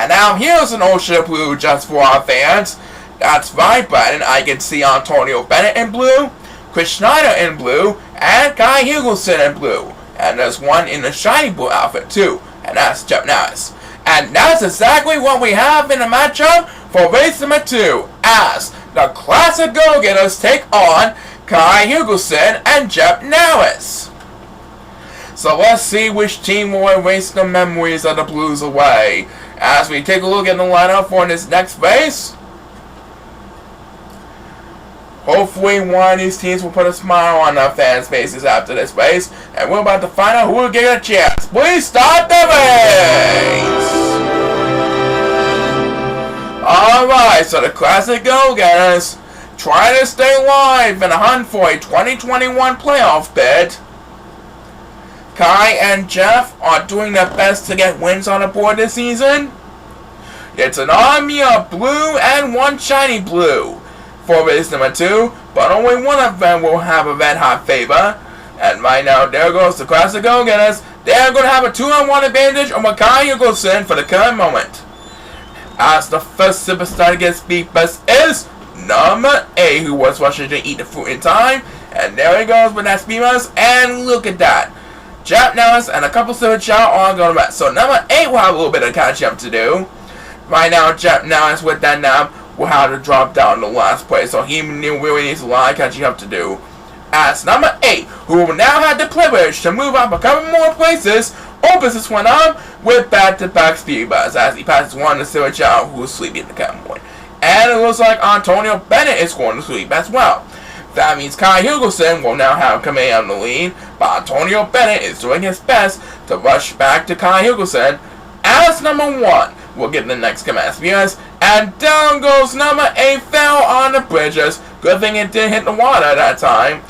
And now here's an ocean of blue just for our fans. That's right, Brandon. I can see Antonio Bennett in blue, Chris Schneider in blue, and Kai Hugosen in blue. And there's one in the shiny blue outfit too, and that's Jeff Narris. And that's exactly what we have in the matchup for race number 2, as the Classic Go-Getters take on Kai Hugosen and Jeff Narris. So let's see which team will erase the memories of the Blues away. As we take a look at the lineup for this next race, hopefully one of these teams will put a smile on our fans' faces after this race, and we're about to find out who will get a chance. Please start the race! Alright, so the Classic Go-Getters try to stay alive in a hunt for a 2021 playoff bid. Kai and Jeff are doing their best to get wins on the board this season. It's an army of blue and one shiny blue for race number 2, but only one of them will have a red hot favor. And right now, there goes the Classic Go-Getters. They're going to have a 2-on-1 advantage over Kai Hugosen for the current moment. As the first superstar to get speed best is number 8, who was rushing to eat the fruit in time. And there he goes with that speed bust, and look at that. Jeff Narris and a couple Silver Chao are going to rest. So number 8 will have a little bit of catch up to do. Right now, Jeff Narris with that nap will have to drop down to last place. So he really needs a lot of catching up to do. As number 8, who will now have the privilege to move up a couple more places, opens this one up with back-to-back speed buzz as he passes one to Silver Chao, who is sleeping at the cabin point. And it looks like Antonio Bennett is going to sleep as well. That means Kai Hugosen will now have command of the lead, but Antonio Bennett is doing his best to rush back to Kai Hugosen as number 1 will get the next command spears, and down goes number 8, fell on the bridges. Good thing it didn't hit the water that time.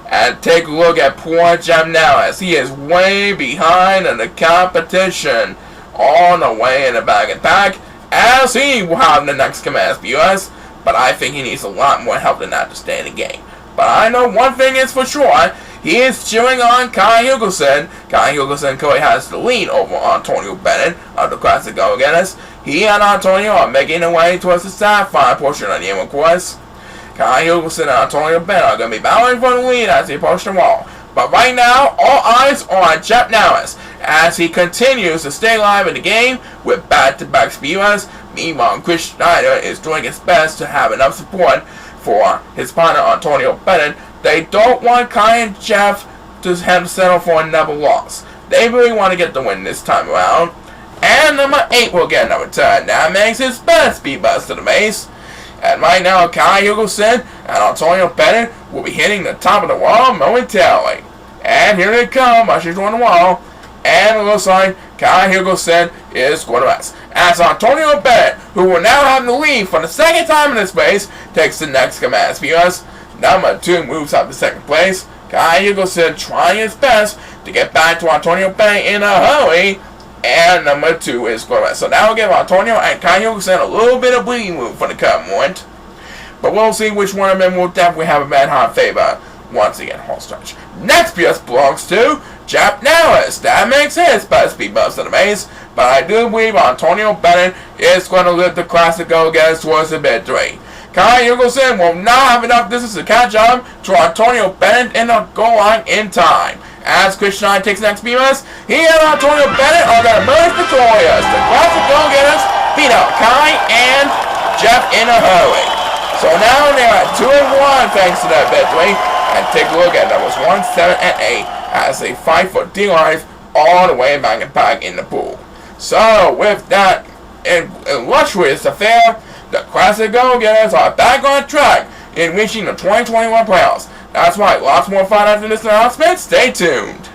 And take a look at poor Jeff Narris. He is way behind in the competition, on the way in the back and pack, as he will have the next command spears. But I think he needs a lot more help than that to stay in the game. But I know one thing is for sure, he is cheering on Kai Hugosen. Kai Hugosen currently has the lead over Antonio Bennett of the Classic Go-Getters. He and Antonio are making their way towards the sapphire portion of the inward course. Kai Hugosen and Antonio Bennett are going to be battling for the lead as they approach the wall. But right now, all eyes are on Jeff Narris as he continues to stay alive in the game with back-to-back speed runs. Meanwhile, Chris Schneider is doing his best to have enough support for his partner Antonio Bennett. They don't want Kai and Jeff to have to settle for another loss. They really want to get the win this time around. And number 8 will get another turn. That makes his best speed bust to the base. And right now, Kai Hugosen and Antonio Bennett will be hitting the top of the wall momentarily. And here they come, rushing on the wall. And it looks like Kai Hugosen is going to rest. As Antonio Bennett, who will now have the lead for the second time in this race, takes the next command spears. Number 2 moves up to second place. Kai Hugosen trying his best to get back to Antonio Bennett in a hurry. And number 2 is going to rest. So that will give Antonio and Kai Hugosen a little bit of bleeding room for the current moment. But we'll see which one of them will definitely have a bad hot favor once again, whole stretch. Next PS belongs to Jeff Narris. That makes his best speed bust of the race. But I do believe Antonio Bennett is going to lift the Classic Go-Getters towards the victory. Kai Hugosen will not have enough distance to catch up to Antonio Bennett in the goal line in time. As Chris Schneider takes the next speed bust, he and Antonio Bennett are going to emerge victorious. The Classic Go-Getters beat out Kai and Jeff in a hurry. So now they are at 2-1 thanks to that victory. And take a look at numbers 1, 7, and 8 as they fight for dear life all the way back and back in the pool. So with that illustrious affair, the Classic Go-Getters are back on track in reaching the 2021 playoffs. That's right, lots more fun after this announcement. Stay tuned.